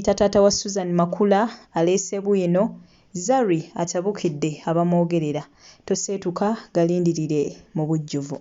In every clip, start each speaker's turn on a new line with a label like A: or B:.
A: bamuyita taata wa Susan Makula aleese bwino Zari atabukidde abamwogerera toseetuka galindirire mu bujjuvu.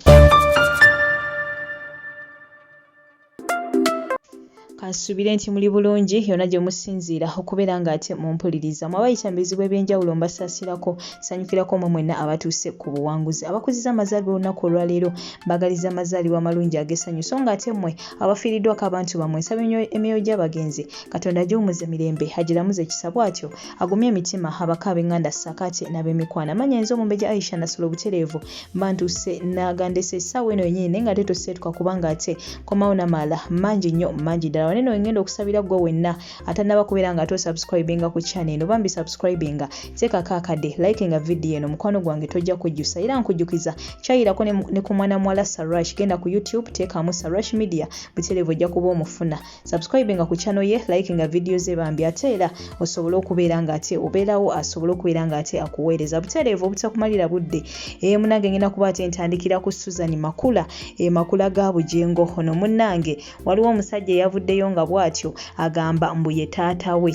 A: Kansubire nti muli bulungi yonna gye musinziira okubeera ng'ate mumpuliriza mwabayita mu bizibu eby'enjawulo mbasaasirako sanyukirako mwe mwenna abatuuse ku buwanguzi abakuziza amazaalibwa olunaku olwaleero mbagaliza amazaalibwa amalungi ag'essanyu so ng'ate mmwe abafiiriddwako abantu bammwe nsaba emyoyo gy'abagenzi Katonda giwumuze mirembe agiramuze ekisa bw'atyo agumye emitima abaka ab'enganda ssaakaate n'ab'emikwana amanya enzo Omumbejja Aisha Nasolo butereevu mbantuse nagandese essaawa eno yennyini naye ng'ate toseetuka kubanga ate komawo n'amala mangi nnyo mangi ddala waneno ngenda okusabira gwe wenna atanaba kubeera nga tosubscribinga ku channel eno bambi subscribinga teekako akadde likinga video eno mukwano gwange tojja kujjusa era nkujjukiza kyayirako ne ku mwana muwala Sarash genda ku YouTube teekamu Sarash Media butereevu ojja kuba omufuna subscribinga ku channel ye likinga video ze bambi ate era osobole okubeera nga ate obeerawo asobole okubeera nga ate akuweereza butereevu obutakumalira budde munange ngenda kuba ate ntandikira ku Susan Makula Makula ga Bujingo ono munnange waliwo omusajja eyavuddeyo nga bw'atyo agamba mbu ye taatawe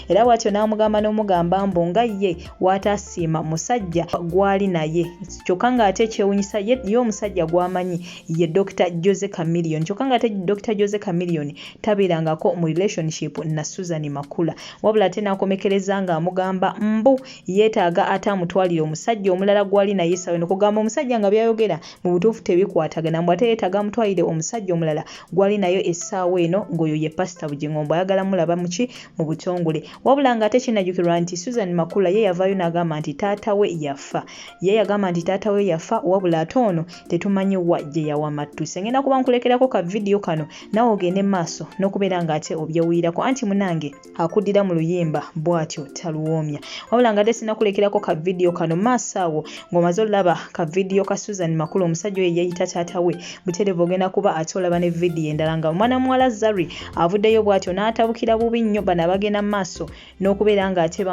A: era bw'atyo n'amugamba n'omugamba mbu nga ye w'atasiima musajja gwali naye kyokka ng'ate kyewunyisa ye omusajja gwamanyi ye Dr. Jose Chameleone kyokka ng'ate Dr. Jose Chameleone tabeerangako mu relationship na Susan Makula wabula ate n'akomekereza ng'amugamba mbu yeetaaga ate amutwalire omusajja omulala gwali naye sawe n'okugamba omusajja nga byayogera mu butuufu tebikwatagana mbu ate yeetaaga amutwalire omusajja omulala gwali nayo essaawa eno ng'oyo ye Pastor Bujingo ayagala mulaba muki mu butongole wabula ng'ate kinajjukirwa nti Susan Makula ye yavaayo n'agamba nti taata we yafa ye yagamba nti taata we yafa wabula ate ono tetumanyi wa gye yawa mattuse ngenda kuba nkulekerako ka video kano nawe ogende maaso n'okubeera ng'ate obyewuyirako anti munange akuddira mu luyimba bw'atyo taluwoomya wabula ng'ate sinakulekerako ka video kano maaso awo ng'omaze olaba ka video ka Susan Makula omusajja oyo yeyita taata we butereevu ogenda kuba ate olaba ne video endala nga mwana muwala Zari avuddeyo bw'atyo n'atabukira bubi nnyo bano abagenda maaso n'okubeera ng'ate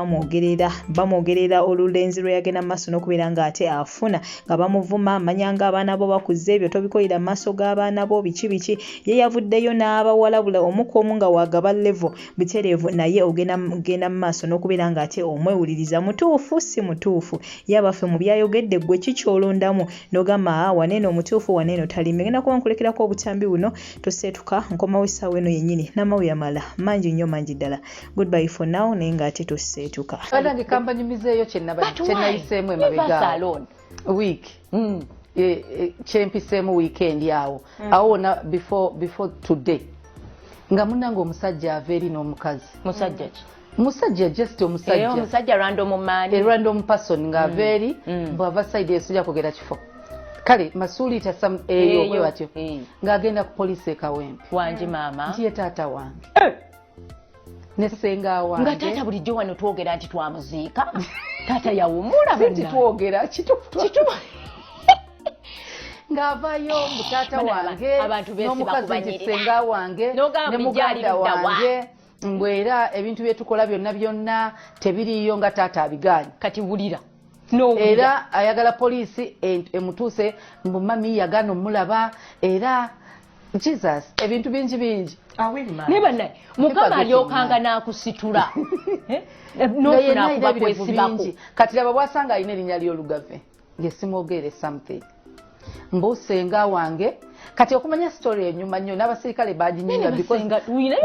A: bamwogerera olulenzi lwe yagenda maaso n'okubeera ng'ate afuna nga bamuvuma amanya ng'abaana bo bakuze ebyo tobikolera maaso g'abaana bo biki ye yavuddeyo n'abawalabula omukomu nga wagaba level butereevu naye ogenda maaso n'okubeera ng'ate omwewuliriza mutuufu si mutuufu yabaffe mu byayogedde gwe kikyolondamu n'ogamba waneeno omutuufu waneeno talimbe ngenda kuba nkulekerako obutambi buno toseetuka nkomawo essaawa eno yennyini n'amawulire amala mangi nnyo mangi ddala goodbye for now naye ng'ate toseetuka
B: nange kampanyumizeeyo kyenayiseemu emabega week kyempiseemu weekend awo awona before today nga munange omusajja ava eri n'omukazi musajja just
C: omusajja
B: random person ng'ava eri bw'ava side esujja kwogera kifo kale masuulita eyo bwe batyo ng'agenda ku poliisi ekawempe
C: wangi maama
B: nti ye taata wange ne ssenga wange
C: nga taata bulijjo wano twogera nti twamuziika taata yawumula
B: nti twogera kitufu ng'avayo mu taata wange n'omukazi nti ssenga wange ne muganda wange mbwera ebintu bye tukola byonna tebiriiyo nga taata abigaanye
C: kati wulira
B: era ayagala poliisi emutuuse mbu mami yagana omulaba era Jesus ebintu bingi
C: ne bannaye mukama alyokanga n'akusitula n'ofuna kuba kwesibako
B: kati laba bw'asanga alina erinnya ly'olugave ngesimwogere something mbusenga wange kati okumanya story enyuma nnyo n'abasirikale baginyinya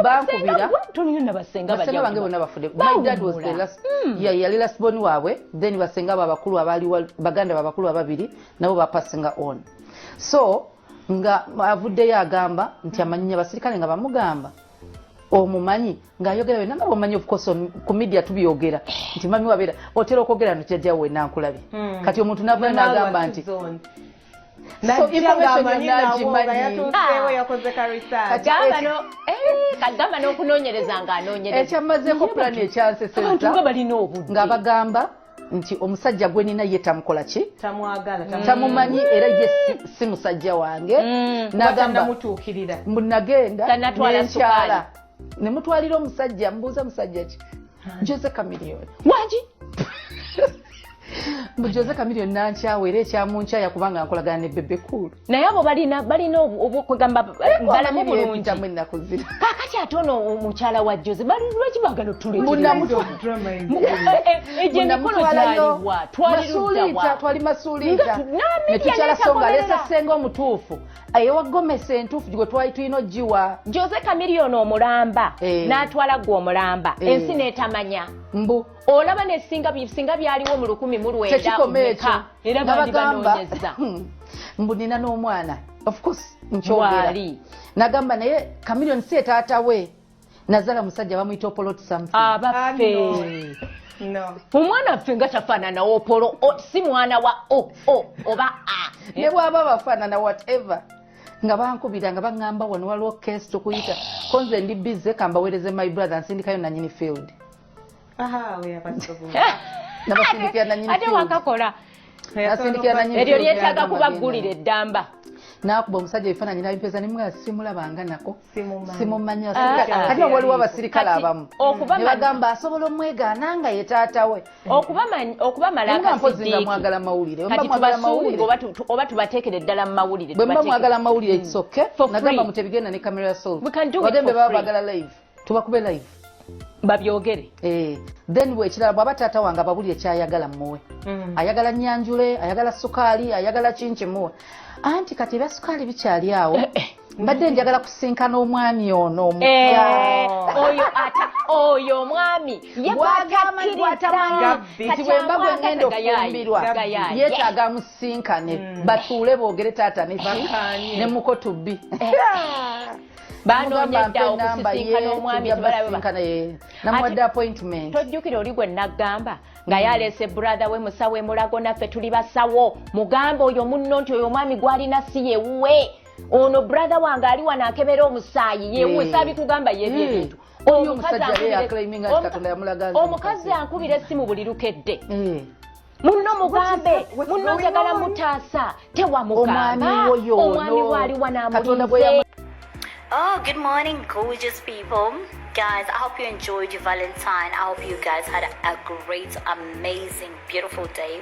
B: bankubira basenga bange bonna bafudde my dad was the last yali last born waabwe then basenga babakulu abali baganda babakulu ababiri nabo bapasinga on so nga avuddeyo agamba nti amanyinya abasirikale nga bamugamba omumanyi ng'ayogera we nanga omumanyi of course ku media tubyogera nti mami wabeera otera okwogera nojjajja we nankulabye kati omuntu navayo n'agamba nti so
C: kagamba n'okunoonyereza ng'anoonyereza
B: ekyamazeeko pulani ekyanseseza ng'abagamba nti omusajja gwe nina ye tamukola ki tamumanyi era ye si musajja wange n'agamba mbu nagenda nenkyala ne mutwalira omusajja mbuuza musajja ki Jose Chameleone
C: wangi
B: Bujoze Chameleone nankyawe era ekyamunkyaya kubanga nkolagana ne Bebe Cool.
C: Naye abo balina okwegamba balamu bulungi. Kakati ate ono omukyala wa Jose lwaki baagala otuleetera emikono gyaliwa
B: twali masuuliita ne tukyala songa alesa ssenga omutuufu ayewagomesa entuufu gwe twali tulina oggiwa
C: Jose Chameleone omulamba n'atwala gwe omulamba ensi n'etamanya
B: mbu
C: olaba nesinga byaliwo mu 1900
B: tekikomeeka
C: era bandi banoonyeza
B: mbu nina n'omwana of course nkyogera nagamba naye Chameleone si taatawe nazala musajja bamuyita Opolo something
C: abaffe no omwana ffe nga tafaanana Opolo si mwana wa oba
B: ne bwaba bafaanana whatever nga bankubira nga baŋŋamba wano waliwo case tokuyita konze ndi busy kambaweereze my brother nsindikayo nanyini field nabasindikira nanyini field
C: ate wakakola eryo lyetaaga kubaggulira eddamba
B: nakuba omusajja ebifaananyi nabimpeza nemugala simulabanga nako simumanya kati waliwo abasirikale abamu ne bagamba asobola omwegaana nga ye taatawe
C: okuba malakasidiiki
B: mwagala mawulire
C: oba tubateekere eddala mu mawulire
B: bwe mba mwagala mawulire kisoke nagamba mutebigenda ne camera soul bagembe baba bagala live tubakube live
C: babyogere
B: then bwekirala bwaba taata wange ababulire kyayagala muwe ayagala nyanjule ayagala sukaali ayagala kinki muwe anti kati ebya sukaali bikyali awo mbadde njagala kusinkana omwami ono
C: oyo omwami
B: kati bwemba gwe ngenda okufumbirwa yeetaaga musinkane batuule boogere taata ne muko tubbi
C: banoonyedda okusisinkana omwami
B: namuwadde appointment
C: tojjukira oli gwe naggamba nga yaleese brother we musawo emulago naffe tuli basawo mugamba oyo munno nti oyo omwami gwalina si yewuwe ono brother wange ali wano akebera omusaayi yewuwe saabikugamba yebintu omukazi ankubira essimu buli lukedde munno mugambe munno njagala mutaasa tewamugamba omwami bwali wanaamulinze.
D: Oh, good morning, gorgeous people. Guys, I hope you enjoyed your Valentine. I hope you guys had a great, amazing, beautiful day.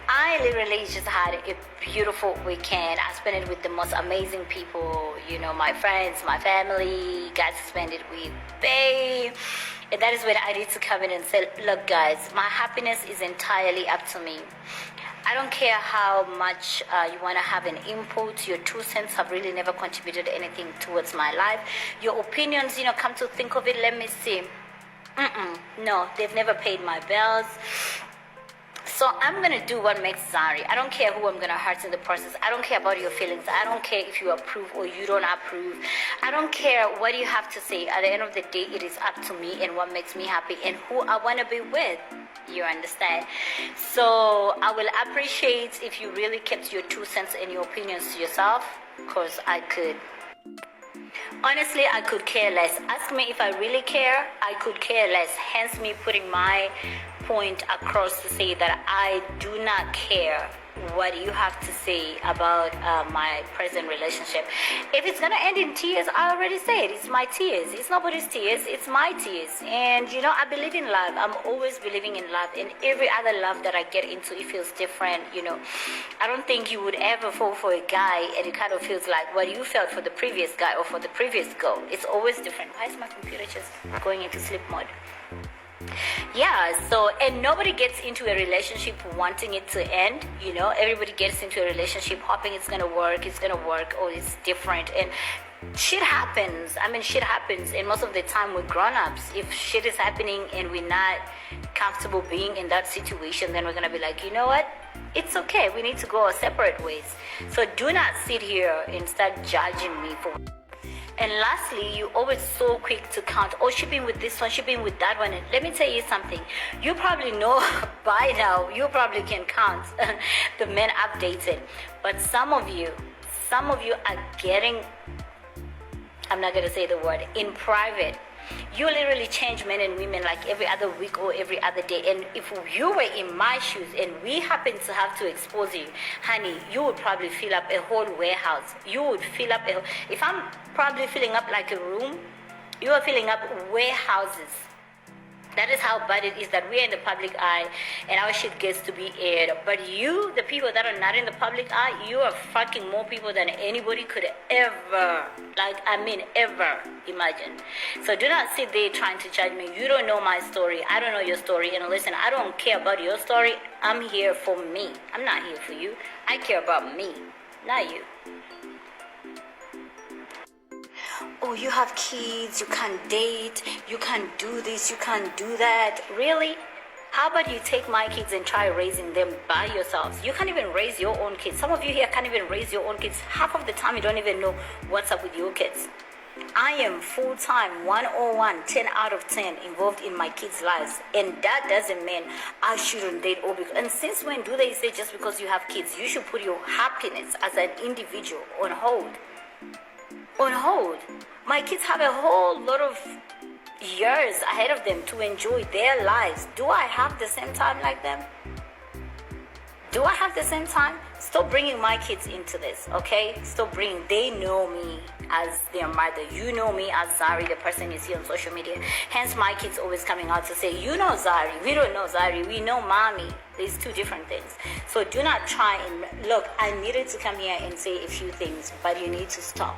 D: I literally just had a beautiful weekend. I spent it with the most amazing people, you know, my friends, my family. Guys, spent it with babe. And that is when I need to come in and say, look, guys, my happiness is entirely up to me. I don't care how much you want to have an input. Your 2 cents have really never contributed anything towards my life. Your opinions, you know, come to think of it, let me see. No, they've never paid my bills. So I'm going to do what makes Zari. I don't care who I'm going to hurt in the process. I don't care about your feelings. I don't care if you approve or you don't approve. I don't care what you have to say. At the end of the day, it is up to me and what makes me happy and who I want to be with. You understand? So I will appreciate if you really kept your 2 cents and your opinions to yourself, because I could. Honestly, I could care less. Ask me if I really care. I could care less. Hence me putting my point across to say that I do not care what you have to say about my present relationship. If it's gonna end in tears, I already said it's my tears. It's nobody's tears, it's my tears. And you know, I believe in love. I'm always believing in love, and every other love that I get into, it feels different. You know, I don't think you would ever fall for a guy and it kind of feels like what you felt for the previous guy or for the previous girl. It's always different. Why is my computer just going into sleep mode? Yeah, so, and nobody gets into a relationship wanting it to end, you know. Everybody gets into a relationship hoping it's gonna work, or it's different, and shit happens. I mean, shit happens, and most of the time we're grown-ups. If shit is happening and we're not comfortable being in that situation, then we're gonna be like, you know what, it's okay, we need to go our separate ways. So do not sit here and start judging me for. And lastly, you're always so quick to count, oh, she been with this one, she been with that one. And let me tell you something, you probably know by now, you probably can count the men I've dated. But some of you are getting, I'm not going to say the word, in private. You literally change men and women like every other week or every other day. And if you were in my shoes and we happen to have to expose you, honey, you would probably fill up a whole warehouse. You would fill up if I'm probably filling up like a room, you are filling up warehouses. That is how bad it is that we are in the public eye and our shit gets to be aired. But you, the people that are not in the public eye, you are fucking more people than anybody could ever, ever imagine. So do not sit there trying to judge me. You don't know my story. I don't know your story. And listen, I don't care about your story. I'm here for me. I'm not here for you. I care about me, not you. Oh, you have kids, you can't date, you can't do this, you can't do that. Really? How about you take my kids and try raising them by yourselves? You can't even raise your own kids. Some of you here can't even raise your own kids. Half of the time you don't even know what's up with your kids. I am full-time, 101, 10 out of 10 involved in my kids' lives. And that doesn't mean I shouldn't date or because. And since when do they say just because you have kids, you should put your happiness as an individual on hold? On hold. My kids have a whole lot of years ahead of them to enjoy their lives. Do I have the same time like them? Do I have the same time? Stop bringing my kids into this, okay? Stop bringing. They know me as their mother. You know me as Zari, the person you see on social media. Hence, my kids always coming out to say, you know Zari. We don't know Zari. We know mommy. There's two different things. So do not try and look. I needed to come here and say a few things, but you need to stop.